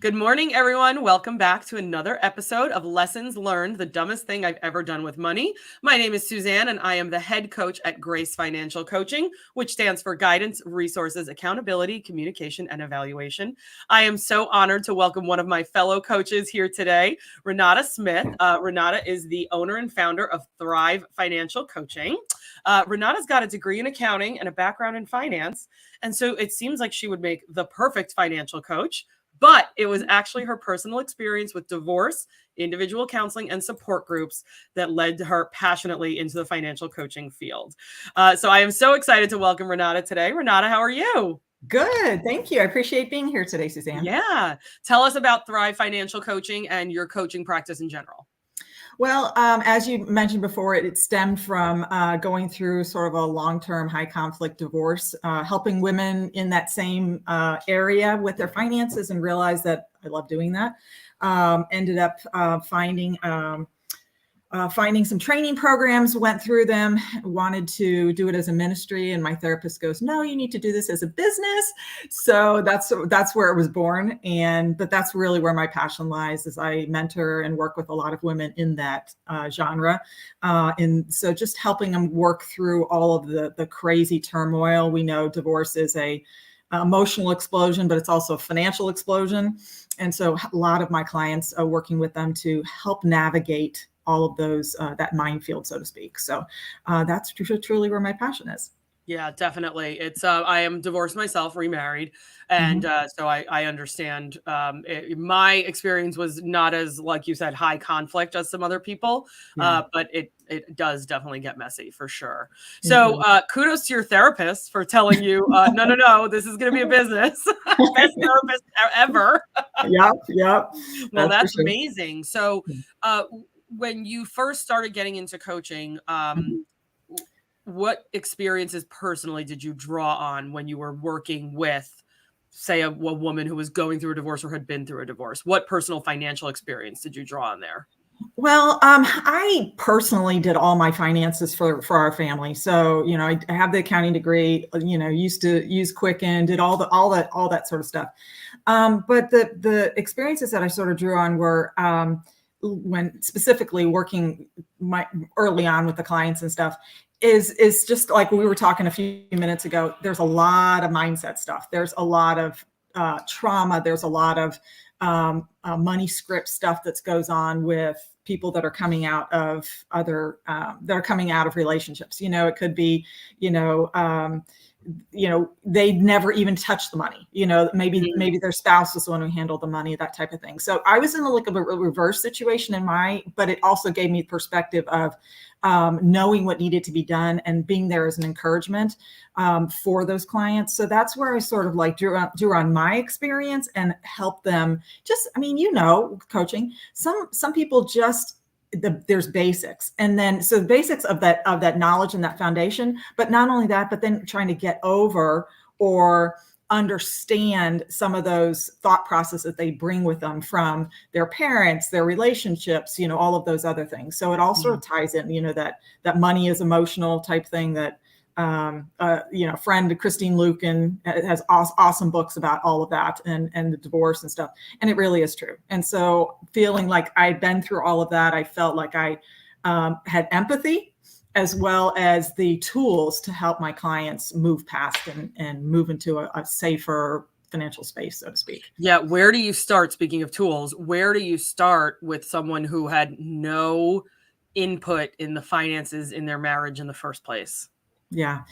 Good morning, everyone. Welcome back to another episode of Lessons Learned, the dumbest thing I've ever done with money. My name is Suzanne, and I am the head coach at Grace Financial Coaching, which stands for Guidance, Resources, Accountability, Communication, and Evaluation. I am so honored to welcome one of my fellow coaches here today, Renata Smith. Renata is the owner and founder of Thrive Financial Coaching. Renata's got a degree in accounting and a background in finance, and so it seems like she would make the perfect financial coach. But it was actually her personal experience with divorce, individual counseling, and support groups that led her passionately into the financial coaching field. So I am so excited to welcome Renata today. Renata, how are you? Good. Thank you. I appreciate being here today, Suzanne. Yeah. Tell us about Thrive Financial Coaching and your coaching practice in general. Well, as you mentioned before, it stemmed from going through sort of a long-term high conflict divorce, helping women in that same area with their finances, and realized that I love doing that. Ended up finding some training programs, went through them, wanted to do it as a ministry. And my therapist goes, no, you need to do this as a business. So that's where it was born. But that's really where my passion lies, as I mentor and work with a lot of women in that genre. And so just helping them work through all of the crazy turmoil. We know divorce is a emotional explosion, but it's also a financial explosion. And so a lot of my clients are working with them to help navigate all of those, that minefield, so to speak. So that's truly where my passion is. Yeah, definitely. It's I am divorced myself, remarried, and so I understand. My experience was not as, like you said, high conflict as some other people, but it does definitely get messy for sure. So kudos to your therapist for telling you, no, this is going to be a business. Best therapist ever. Yep. Well, that's amazing. So when you first started getting into coaching, what experiences personally did you draw on when you were working with, say, a woman who was going through a divorce or had been through a divorce? What personal financial experience did you draw on there? Well, I personally did all my finances for our family. So, I have the accounting degree, used to use Quicken, did all that sort of stuff. But the experiences that I sort of drew on were, when specifically working early on with the clients and stuff, is just like we were talking a few minutes ago. There's a lot of mindset stuff. There's a lot of trauma. There's a lot of money script stuff that goes on with people that are coming out of relationships. It could be, they'd never even touched the money. Maybe their spouse was the one who handled the money, that type of thing. So I was in a reverse situation but it also gave me perspective of knowing what needed to be done and being there as an encouragement for those clients. So that's where I sort of drew on my experience and help them. Coaching, some people just, there's basics, and then so the basics of that knowledge and that foundation, but not only that, but then trying to get over or understand some of those thought processes that they bring with them from their parents, their relationships, all of those other things. So it all sort of ties in, that money is emotional type thing that friend Christine Luken has awesome books about all of that and the divorce and stuff. And it really is true. And so feeling like I'd been through all of that, I felt like I had empathy as well as the tools to help my clients move past and move into a safer financial space, so to speak. Yeah. Where do you start? Speaking of tools, where do you start with someone who had no input in the finances in their marriage in the first place? Yeah.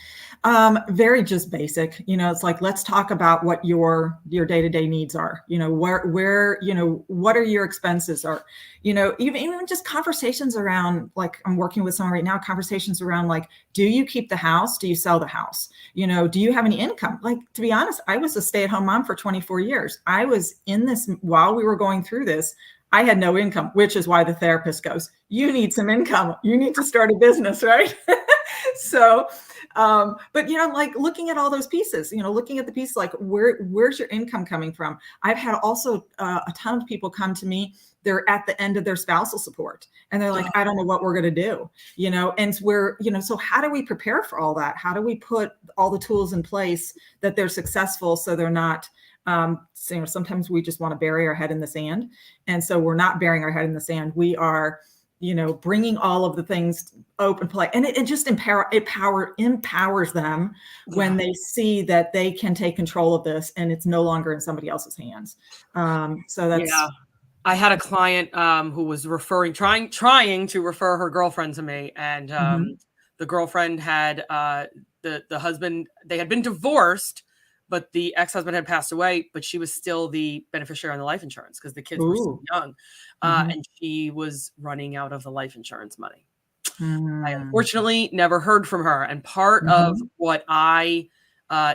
Very just basic, it's like, let's talk about what your day-to-day needs are, where, what are your expenses are, even just conversations around, like I'm working with someone right now, conversations around like, do you keep the house? Do you sell the house? Do you have any income? Like, to be honest, I was a stay-at-home mom for 24 years. I was in this while we were going through this. I had no income, which is why the therapist goes, you need some income. You need to start a business, right? So, but like looking at all those pieces, looking at the piece, like where's your income coming from? I've had also a ton of people come to me. They're at the end of their spousal support and they're like, I don't know what we're going to do, and so how do we prepare for all that? How do we put all the tools in place that they're successful so they're not So, sometimes we just want to bury our head in the sand. And so we're not burying our head in the sand. We are, bringing all of the things open play. And it just empowers them when they see that they can take control of this and it's no longer in somebody else's hands. So that's, yeah. I had a client who was trying to refer her girlfriend to me, and the girlfriend had the husband. They had been divorced, but the ex-husband had passed away. But she was still the beneficiary on the life insurance because the kids were so young, and she was running out of the life insurance money. I unfortunately never heard from her, and part of what I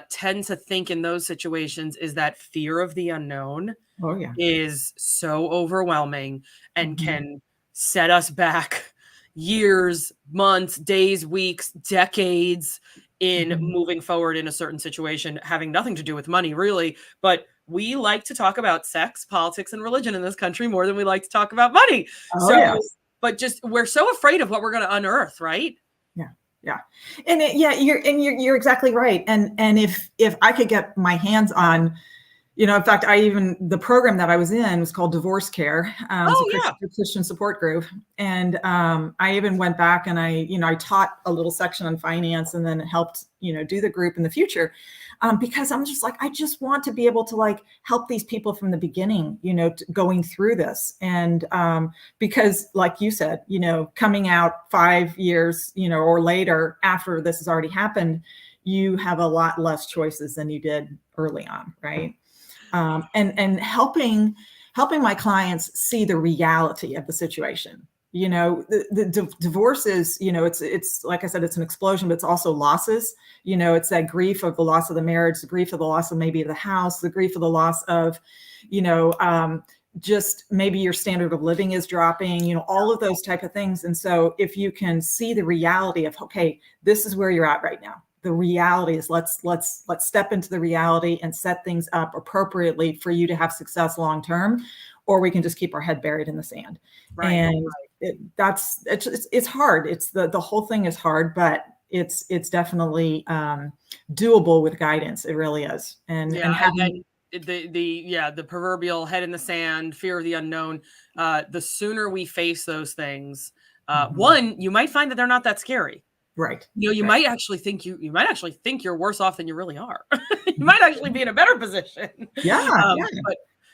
tend to think in those situations is that fear of the unknown. Oh, yeah. Is so overwhelming and can set us back years, months, days, weeks, decades in moving forward in a certain situation, having nothing to do with money, really. But we like to talk about sex, politics, and religion in this country more than we like to talk about money. Oh, yes. But just we're so afraid of what we're going to unearth, right? Yeah. And you're exactly right. And if I could get my hands on, in fact, the program that I was in was called Divorce Care. It's a Christian support group. And I even went back and I taught a little section on finance and then helped, do the group in the future. Because I'm just like, I just want to be able to help these people from the beginning, going through this. And because like you said, coming out 5 years, or later after this has already happened, you have a lot less choices than you did early on. Right. And helping my clients see the reality of the situation. The divorce is, it's like I said, it's an explosion, but it's also losses. It's that grief of the loss of the marriage, the grief of the loss of maybe the house, the grief of the loss of, just maybe your standard of living is dropping, all of those type of things. And so if you can see the reality of, okay, this is where you're at right now. The reality is let's step into the reality and set things up appropriately for you to have success long term, or we can just keep our head buried in the sand. Right. And it's hard. It's the whole thing is hard, but it's definitely doable with guidance. It really is. And having the proverbial head in the sand, fear of the unknown. The sooner we face those things, one, you might find that they're not that scary. Right. You might actually think you might actually think you're worse off than you really are. You might actually be in a better position. Yeah.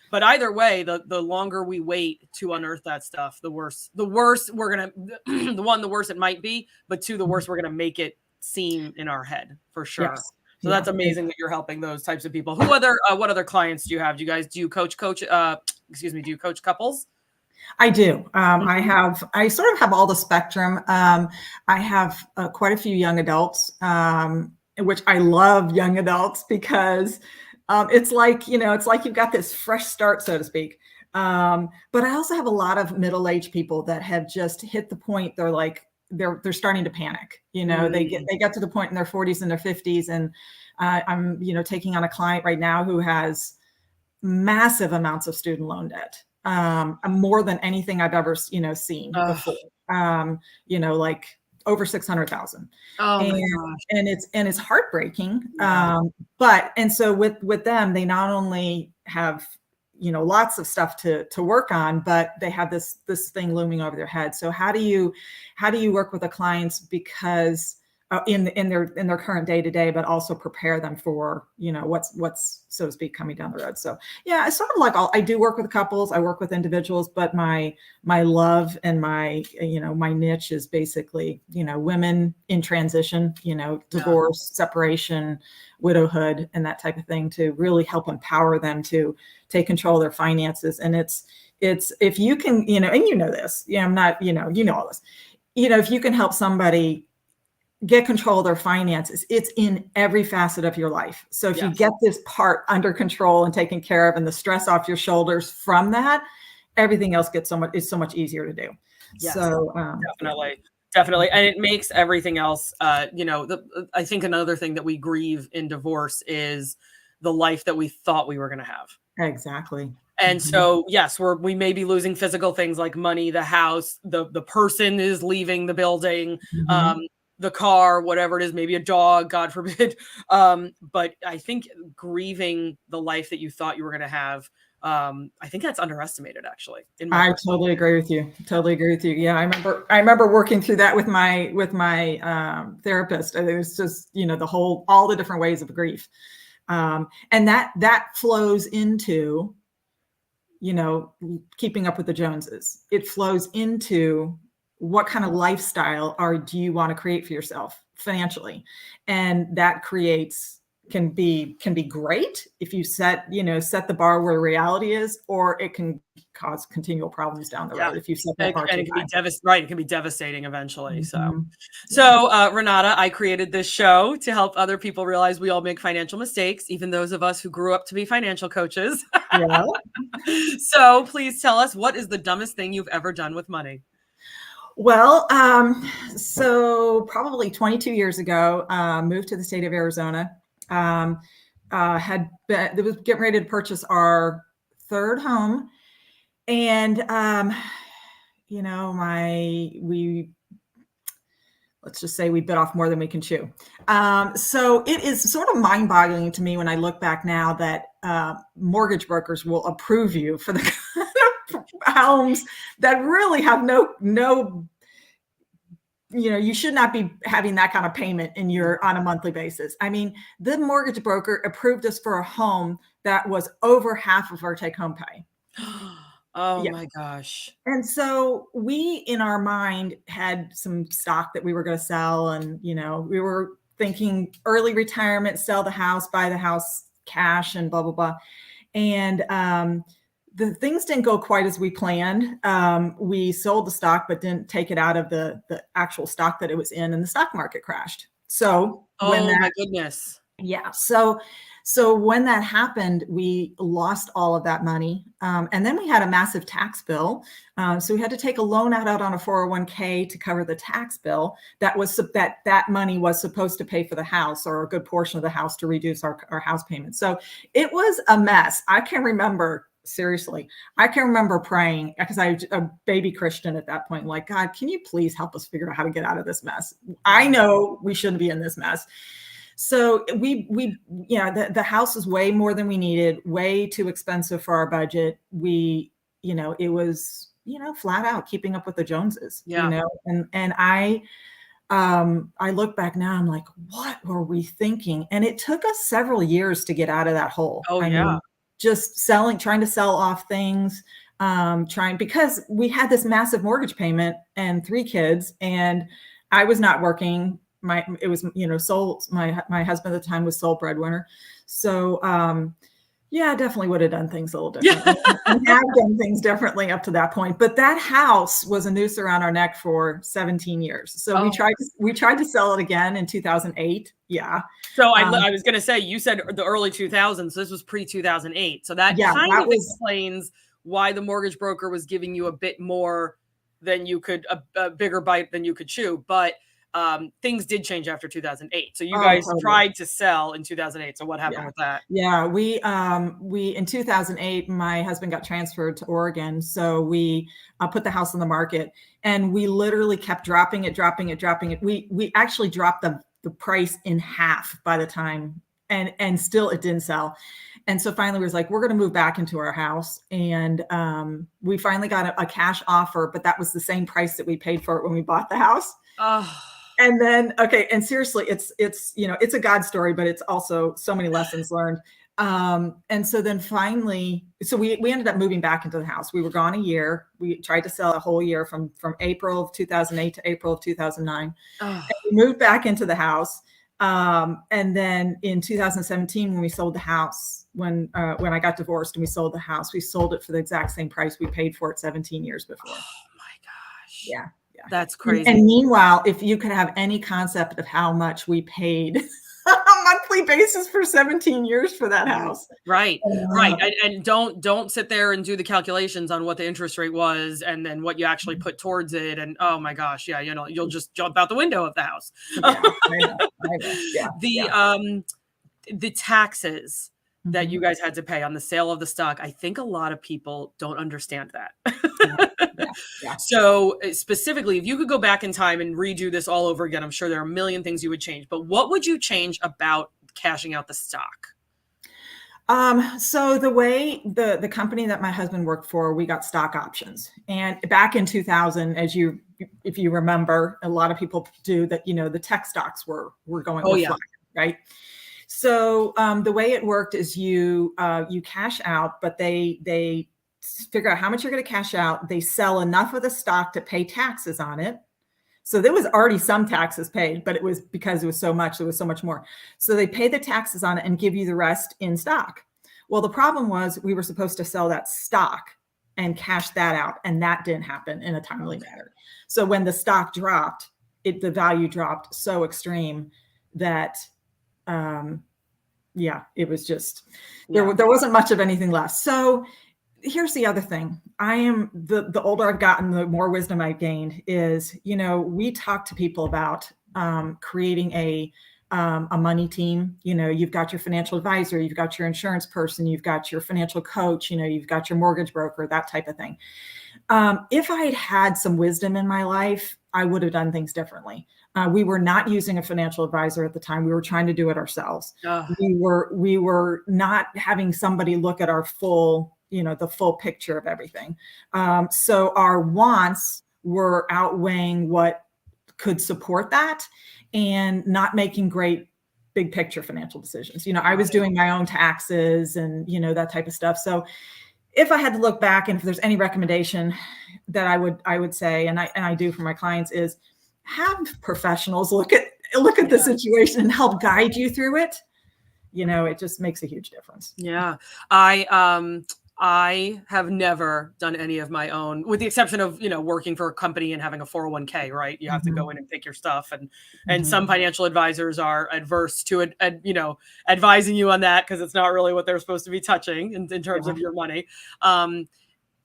But either way, the longer we wait to unearth that stuff, the worse we're gonna the worse it might be, but two, the worse we're gonna make it seem in our head for sure. Yes. So that's amazing that you're helping those types of people. What other clients do you have? Do you coach couples? I do. I sort of have all the spectrum. I have quite a few young adults, which I love young adults because it's like you've got this fresh start, so to speak. But I also have a lot of middle-aged people that have just hit the point. They're like, they're starting to panic. They get to the point in their 40s and their 50s. And I'm, taking on a client right now who has massive amounts of student loan debt. More than anything I've ever, seen before, like over 600,000. Oh my gosh. And it's heartbreaking. Yeah. And so with them, they not only have, lots of stuff to work on, but they have this thing looming over their head. So how do you work with the clients because in their current day to day, but also prepare them for, what's so to speak coming down the road. So yeah, it's sort of like I do work with couples, I work with individuals, but my love and my niche is basically, women in transition, divorce, separation, widowhood, and that type of thing to really help empower them to take control of their finances. And it's if you can, and this, I'm not, all this, if you can help somebody get control of their finances, it's in every facet of your life. So if you get this part under control and taken care of and the stress off your shoulders from that, everything else is so much easier to do. Yes, so definitely. And it makes everything else, I think another thing that we grieve in divorce is the life that we thought we were going to have. Exactly. And so, yes, we may be losing physical things like money, the house, the person is leaving the building. the car, whatever it is, maybe a dog, God forbid. But I think grieving the life that you thought you were going to have, I think that's underestimated, actually. I totally agree with you. Totally agree with you. Yeah, I remember working through that with my therapist. It was just, all the different ways of grief, and that flows into, keeping up with the Joneses. It flows into what kind of lifestyle do you want to create for yourself financially, and that can be great if you set the bar where reality is, or it can cause continual problems down the road if you set that bar and too it can be high. right. It can be devastating eventually. Mm-hmm. So Renata, I created this show to help other people realize we all make financial mistakes, even those of us who grew up to be financial coaches. Yeah. So please tell us, what is the dumbest thing you've ever done with money? Well, so probably 22 years ago, moved to the state of Arizona. Was getting ready to purchase our third home, and let's just say we bit off more than we can chew. So it is sort of mind-boggling to me when I look back now that mortgage brokers will approve you for the kind of homes that really have no, you should not be having that kind of payment on a monthly basis. I mean, the mortgage broker approved us for a home that was over half of our take-home pay. Oh my gosh. And so we, in our mind, had some stock that we were going to sell. And, we were thinking early retirement, sell the house, buy the house cash, and blah, blah, blah. And the things didn't go quite as we planned. We sold the stock, but didn't take it out of the actual stock that it was in, and the stock market crashed. So my goodness. Yeah. So when that happened, we lost all of that money. And then we had a massive tax bill. So we had to take a loan out on a 401k to cover the tax bill. That money was supposed to pay for the house, or a good portion of the house, to reduce our house payment. So it was a mess. I can remember praying, because I was a baby Christian at that point, like, God, can you please help us figure out how to get out of this mess? I know we shouldn't be in this mess. So the house was way more than we needed, way too expensive for our budget. It was, flat out keeping up with the Joneses, and I look back now, I'm like, what were we thinking? And it took us several years to get out of that hole. I mean, just trying to sell off things, because we had this massive mortgage payment and 3 kids, and I was not working. My husband at the time was sole breadwinner. So, I definitely would have done things a little differently. And have done things differently up to that point. But that house was a noose around our neck for 17 years. So we tried to sell it again in 2008. Yeah. So I was going to say, you said the early 2000s. So this was pre-2008. So that explains why the mortgage broker was giving you a bit more than you could, a bigger bite than you could chew. But things did change after 2008. So you guys tried to sell in 2008. So what happened with that? Yeah, we in 2008, my husband got transferred to Oregon. So we put the house on the market, and we literally kept dropping it. We actually dropped the price in half by the time, and still it didn't sell. And so finally we was like, we're going to move back into our house. And we finally got a cash offer, but that was the same price that we paid for it when we bought the house. Oh. And then, and seriously, it's a God story, but it's also so many lessons learned. And so then finally, we ended up moving back into the house. We were gone a year. We tried to sell a whole year from April of 2008 to April of 2009. Oh. And we moved back into the house. And then in 2017, when we sold the house, when I got divorced and we sold the house, we sold it for the exact same price we paid for it 17 years before. Oh my gosh. Yeah. That's crazy. And meanwhile, if you could have any concept of how much we paid on a monthly basis for 17 years for that house. Right. And don't sit there and do the calculations on what the interest rate was and then what you actually put towards it. And oh my gosh, you'll just jump out the window of the house. Yeah, I know. Yeah, the taxes that you guys had to pay on the sale of the stock. I think a lot of people don't understand that. Yeah, yeah, yeah. So specifically, if you could go back in time and redo this all over again, I'm sure there are a million things you would change, but what would you change about cashing out the stock? So the way the company that my husband worked for, we got stock options. And back in 2000, if you remember, a lot of people do that, the tech stocks were going, Oh, yeah. flying, right? So the way it worked is you cash out, but they figure out how much you're going to cash out. They sell enough of the stock to pay taxes on it. So there was already some taxes paid, but it was because it was so much, there was so much more. So they pay the taxes on it and give you the rest in stock. Well, the problem was we were supposed to sell that stock and cash that out, and that didn't happen in a timely manner. So when the stock dropped, the value dropped so extreme that, it was just, there wasn't much of anything left. So here's the other thing. The older I've gotten, the more wisdom I've gained is, we talk to people about creating a money team. You've got your financial advisor, you've got your insurance person, you've got your financial coach, you've got your mortgage broker, that type of thing. If I had some wisdom in my life, I would have done things differently. We were not using a financial advisor at the time. We were trying to do it ourselves. We were not having somebody look at our full, the full picture of everything. So our wants were outweighing what could support that and not making great big picture financial decisions. I was doing my own taxes and, that type of stuff. So if I had to look back, and if there's any recommendation that I would say, and I do for my clients, is have professionals look at the situation and help guide you through it. It just makes a huge difference. Yeah. I have never done any of my own, with the exception of, working for a company and having a 401k, right? You have to go in and pick your stuff. And some financial advisors are adverse to it, advising you on that, because it's not really what they're supposed to be touching in terms of your money.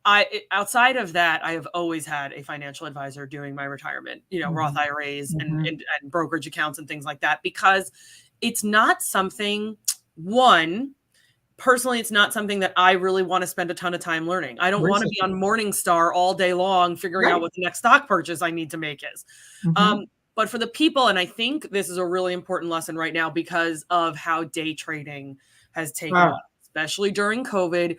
Outside of that, I have always had a financial advisor doing my retirement, Roth IRAs and brokerage accounts and things like that, because it's not something, personally, it's not something that I really want to spend a ton of time learning. I don't want to be on Morningstar all day long figuring out what the next stock purchase I need to make is. But for the people, and I think this is a really important lesson right now because of how day trading has taken off, especially during COVID.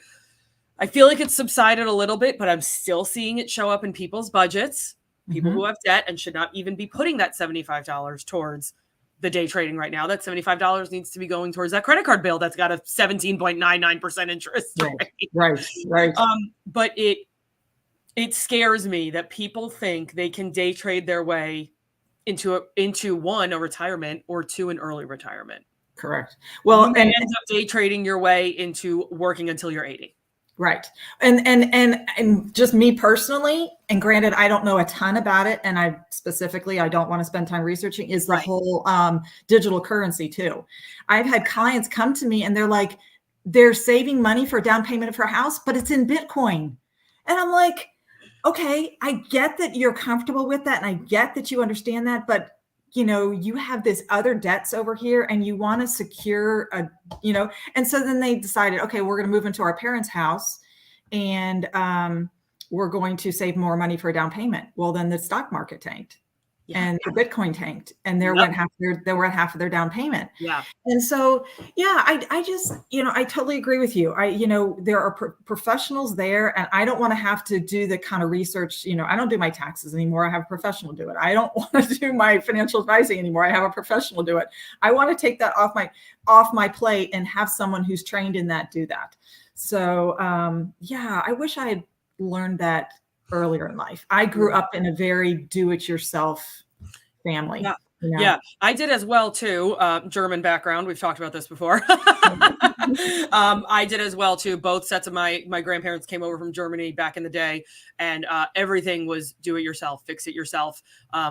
I feel like it's subsided a little bit, but I'm still seeing it show up in people's budgets, people who have debt and should not even be putting that $75 towards the day trading right now. That $75 needs to be going towards that credit card bill that's got a 17.99% interest rate. Right. But it scares me that people think they can day trade their way into one, a retirement, or two, an early retirement. Correct. Well, you end up day trading your way into working until you're 80. Right. And just me personally, and granted, I don't know a ton about it, and I don't want to spend time researching, is the whole digital currency too. I've had clients come to me and they're like, they're saving money for a down payment for a house, but it's in Bitcoin. And I'm like, okay, I get that you're comfortable with that. And I get that you understand that, but you have this other debts over here and you want to secure and so then they decided, okay, we're going to move into our parents' house and we're going to save more money for a down payment. Well, then the stock market tanked and the Bitcoin tanked and they were at half of their down payment. Yeah. And so, I just, I totally agree with you. There are professionals there and I don't want to have to do the kind of research. I don't do my taxes anymore. I have a professional do it. I don't want to do my financial advising anymore. I have a professional do it. I want to take that off my plate and have someone who's trained in that do that. So, I wish I had learned that earlier in life. I grew up in a very do-it-yourself family. Yeah, I did as well too. German background. We've talked about this before. I did as well too. Both sets of my grandparents came over from Germany back in the day, and everything was do it yourself, fix it yourself.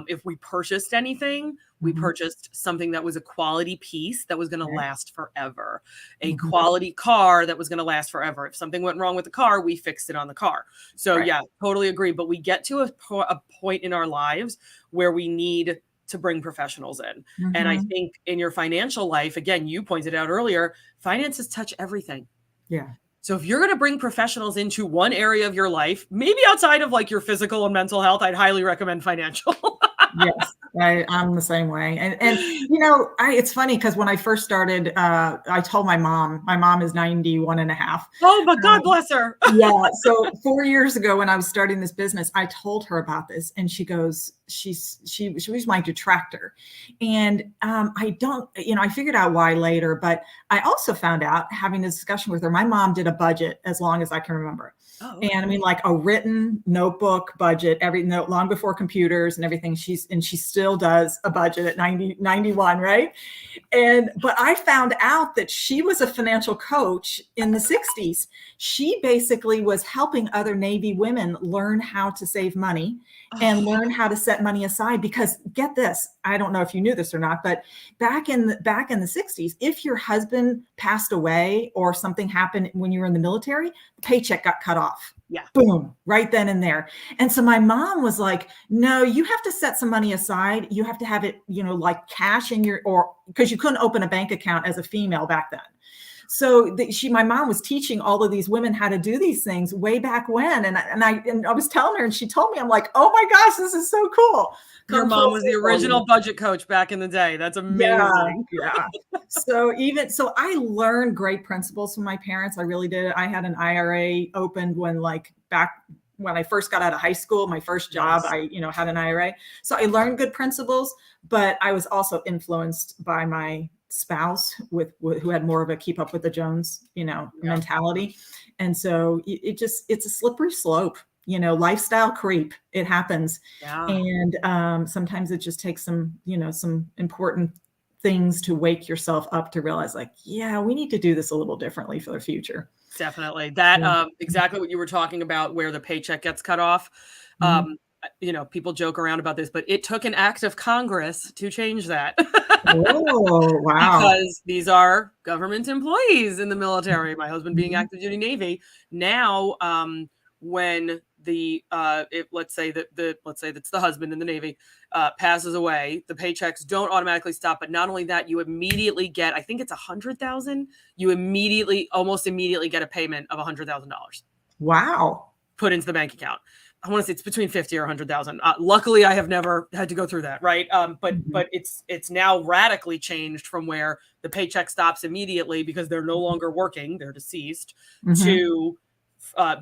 If we purchased anything, we purchased something that was a quality piece that was going to last forever, a quality car that was going to last forever. If something went wrong with the car, we fixed it on the car. So yeah, totally agree. But we get to a point in our lives where we need to bring professionals in. And I Mm-hmm. think in your financial life, again, you pointed out earlier, finances touch everything. Yeah. So if you're going to bring professionals into one area of your life, maybe outside of like your physical and mental health, I'd highly recommend financial. Yes, I'm the same way. And it's funny because when I first started, I told my mom is 91 and a half. Oh, but God bless her. Yeah. So 4 years ago when I was starting this business, I told her about this and she goes, she was my detractor. And I figured out why later, but I also found out having a discussion with her, my mom did a budget as long as I can remember. Oh, okay. And I mean, like a written notebook budget, long before computers and everything. She still does a budget at 91, right? But I found out that she was a financial coach in the 60s. She basically was helping other Navy women learn how to save money and learn how to set money aside. Because get this, I don't know if you knew this or not, but back in the 60s, if your husband passed away or something happened when you were in the military, the paycheck got cut off. Yeah. Boom, right then and there. And so my mom was like, no, you have to set some money aside. You have to have it, like cash in because you couldn't open a bank account as a female back then. So my mom was teaching all of these women how to do these things way back when. And I was telling her and she told me, I'm like, oh my gosh, this is so cool. Your mom was the original budget coach back in the day. That's amazing. Yeah. So I learned great principles from my parents. I really did. I had an IRA opened when I first got out of high school, my first job, I had an IRA. So I learned good principles, but I was also influenced by my spouse who had more of a keep up with the Jones, mentality. And so it's a slippery slope. Lifestyle creep, it happens. Yeah. And sometimes it just takes some important things to wake yourself up to realize like, yeah, we need to do this a little differently for the future. Definitely. That exactly what you were talking about, where the paycheck gets cut off. People joke around about this, but it took an act of Congress to change that. Oh, wow. Because these are government employees in the military, my husband being active duty Navy. Now, when let's say that's the husband in the Navy passes away, the paychecks don't automatically stop. But not only that, you immediately get, I think it's $100,000. You almost immediately get a payment of $100,000. Wow. Put into the bank account. I want to say it's between 50 or 100,000. Luckily, I have never had to go through that. Right. But it's now radically changed from where the paycheck stops immediately because they're no longer working, they're deceased, to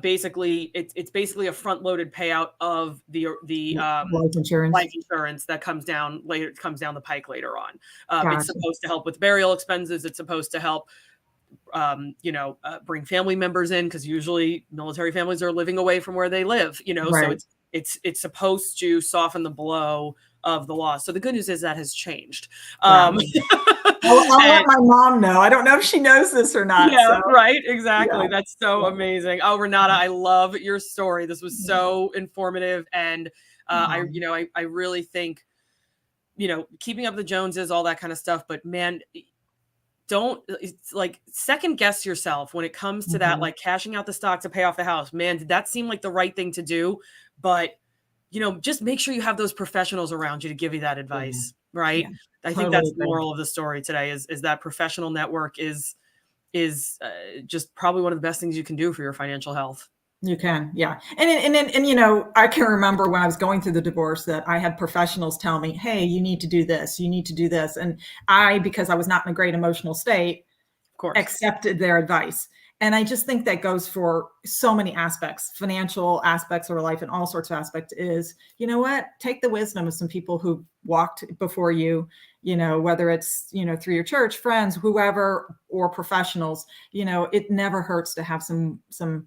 basically it's basically a front loaded payout of the life insurance that comes down the pike later on. It's supposed to help with burial expenses. It's supposed to help bring family members in, because usually military families are living away from where they live, Right. So it's supposed to soften the blow of the loss. So the good news is that has changed. Wow. I'll let my mom know. I don't know if she knows this or not. Yeah, so. right. Exactly. Yeah. That's so amazing. Oh, Renata, I love your story. This was so informative. And I really think, keeping up the Joneses, all that kind of stuff, but man, it's like second guess yourself when it comes to that, like cashing out the stock to pay off the house. Man, did that seem like the right thing to do? But, just make sure you have those professionals around you to give you that advice. Right. Yeah, I think that's the moral of the story today is that professional network is just probably one of the best things you can do for your financial health. You can. Yeah. And I can remember when I was going through the divorce that I had professionals tell me, hey, you need to do this. You need to do this. And because I was not in a great emotional state, of course, accepted their advice. And I just think that goes for so many aspects, financial aspects of our life and all sorts of aspects is, take the wisdom of some people who walked before you, whether it's, through your church, friends, whoever, or professionals, it never hurts to have some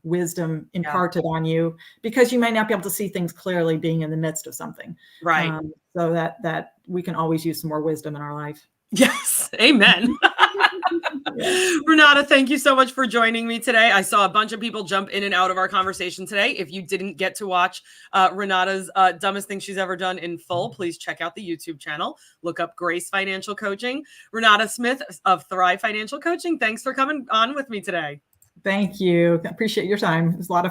wisdom imparted on you, because you might not be able to see things clearly being in the midst of something. Right. So that we can always use some more wisdom in our life. Yes. Amen. Renata, thank you so much for joining me today. I saw a bunch of people jump in and out of our conversation today. If you didn't get to watch Renata's dumbest thing she's ever done in full, please check out the YouTube channel. Look up Grace Financial Coaching. Renata Smith of Thrive Financial Coaching, thanks for coming on with me today. Thank you. I appreciate your time. It was a lot of fun.